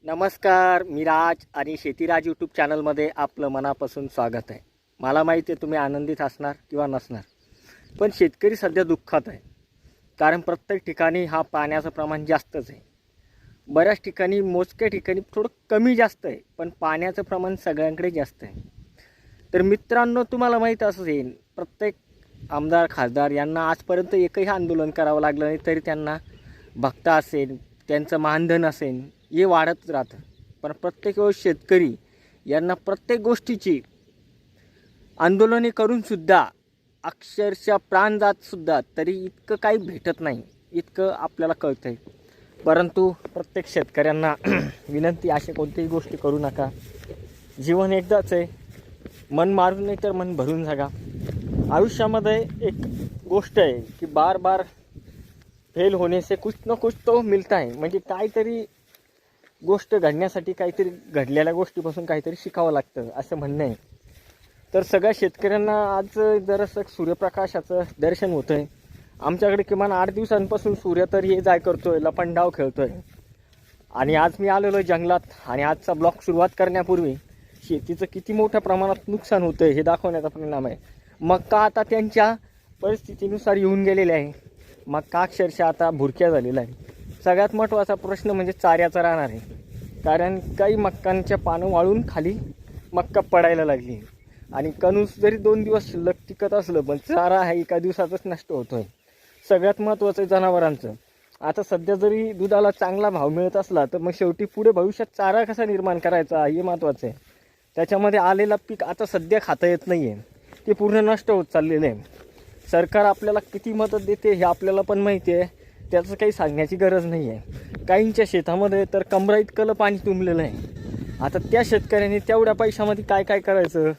नमस्कार, मी राज आणि शेतीराज यूट्यूब चॅनलमध्ये आपलं मनापासून स्वागत आहे. मला माहिती आहे तुम्ही आनंदित असणार किंवा नसणार, पण शेतकरी सध्या दुःखात आहे. कारण प्रत्येक ठिकाणी हा पाण्याचं प्रमाण जास्तच आहे. बऱ्याच ठिकाणी मोजक्या ठिकाणी थोडं कमी जास्त आहे, पण पाण्याचं प्रमाण सगळ्यांकडे जास्त आहे. तर मित्रांनो, तुम्हाला माहीत असेल प्रत्येक आमदार खासदार यांना आजपर्यंत एकही आंदोलन करावं लागलं नाही, तरी त्यांना भत्ता असेल, त्यांचं मानधन असेल, हे वाढत राहतं. पण प्रत्येक वेळेस शेतकरी यांना प्रत्येक गोष्टीची आंदोलने करूनसुद्धा अक्षरशः प्राण जातसुद्धा तरी इतकं काही भेटत नाही, इतकं आपल्याला कळतं आहे. परंतु प्रत्येक शेतकऱ्यांना विनंती, अशा कोणत्याही गोष्टी करू नका. जीवन एकदाच आहे, मन मारून नाही तर मन भरून जगा. आयुष्यामध्ये एक गोष्ट आहे की बार बार फेल होने से कुछ न कुछ तो मिलता है. म्हणजे काहीतरी गोष्ट घडण्यासाठी काहीतरी घडलेल्या गोष्टीपासून काहीतरी शिकावं लागतं, असं म्हणणं आहे. तर सगळ्या शेतकऱ्यांना आज जरासं सूर्यप्रकाशाचं दर्शन होतं आहे. आमच्याकडे किमान 8 दिवसांपासून सूर्य तर ये जाय करतो आहे, लपंडाव खेळतो आहे. आणि आज मी आलेलो आहे जंगलात. आणि आजचा ब्लॉग सुरुवात करण्यापूर्वी शेतीचं किती मोठ्या प्रमाणात नुकसान होतं आहे हे दाखवण्याचा परिणाम आहे. मका आता त्यांच्या परिस्थितीनुसार येऊन गेलेले आहे. मका अक्षरशः आता भुरक्या झालेला आहे. सगळ्यात महत्त्वाचा प्रश्न म्हणजे चाऱ्याचा राहणार आहे. कारण काही मक्कांच्या पानं वाळून खाली मक्का पडायला लागली. आणि कणूस जरी 2 दिवस शिल्लक टिकत असलं, पण चारा हा एका दिवसातच नष्ट होतो आहे. सगळ्यात महत्त्वाचं आहे जनावरांचं. आता सध्या जरी दुधाला चांगला भाव मिळत असला, तर मग शेवटी पुढे भविष्यात चारा कसा निर्माण करायचा हे महत्त्वाचं आहे. त्याच्यामध्ये आलेलं पीक आता सध्या खाता येत नाही आहे, ते पूर्ण नष्ट होत चाललेलं आहे. सरकार आपल्याला किती मदत देते हे आपल्याला पण माहिती आहे, त्याचं काही सांगण्याची गरज नाही आहे. काहींच्या शेतामध्ये तर कमरा इतकं पाणी तुंबलेलं आहे. आता त्या शेतकऱ्यांनी तेवढ्या पैशामध्ये काय काय करायचं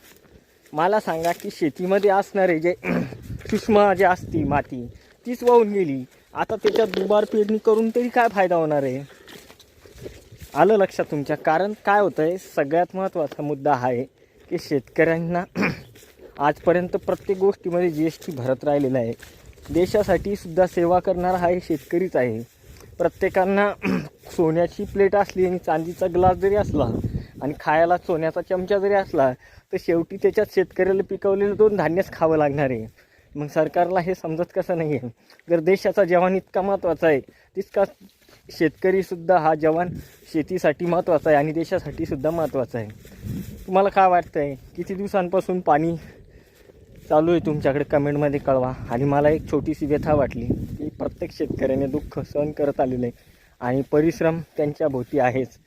मला सांगा. की शेतीमध्ये असणारे जे सूक्ष्म जे असती माती तीच वाहून गेली. आता त्याच्यात दुबार पेरणी करून तरी काय फायदा होणार आहे? आलं लक्षात तुमच्या? कारण काय होतं आहे, सगळ्यात महत्त्वाचा मुद्दा हा आहे की शेतकऱ्यांना आजपर्यंत प्रत्येक गोष्टीमध्ये GST भरत राहिलेला आहे. देशासाठी सुद्धा सेवा करणारा हा शेतकरीच आहे. प्रत्येकांना सोन्याची प्लेट असली आणि चांदीचा ग्लास जरी असला आणि खायला सोन्याचा चमचा जरी असला, तर शेवटी त्याच्यात शेतकऱ्याला पिकवलेलं 2 धान्यच खावं लागणार आहे. मग सरकारला हे समजत कसं नाही आहे? जर देशाचा जवान इतका महत्त्वाचा आहे, तितका शेतकरीसुद्धा हा जवान शेतीसाठी महत्त्वाचा आहे आणि देशासाठी सुद्धा महत्त्वाचा आहे. तुम्हाला काय वाटतं आहे? किती दिवसांपासून पाणी चालू आहे तुमच्याकडे? कमेंटमध्ये कळवा. आणि मला एक छोटीशी व्यथा वाटली की प्रत्येक शेतकऱ्याने दुःख सहन करत आलेलं आहे आणि परिश्रम त्यांच्या भोवती आहेच.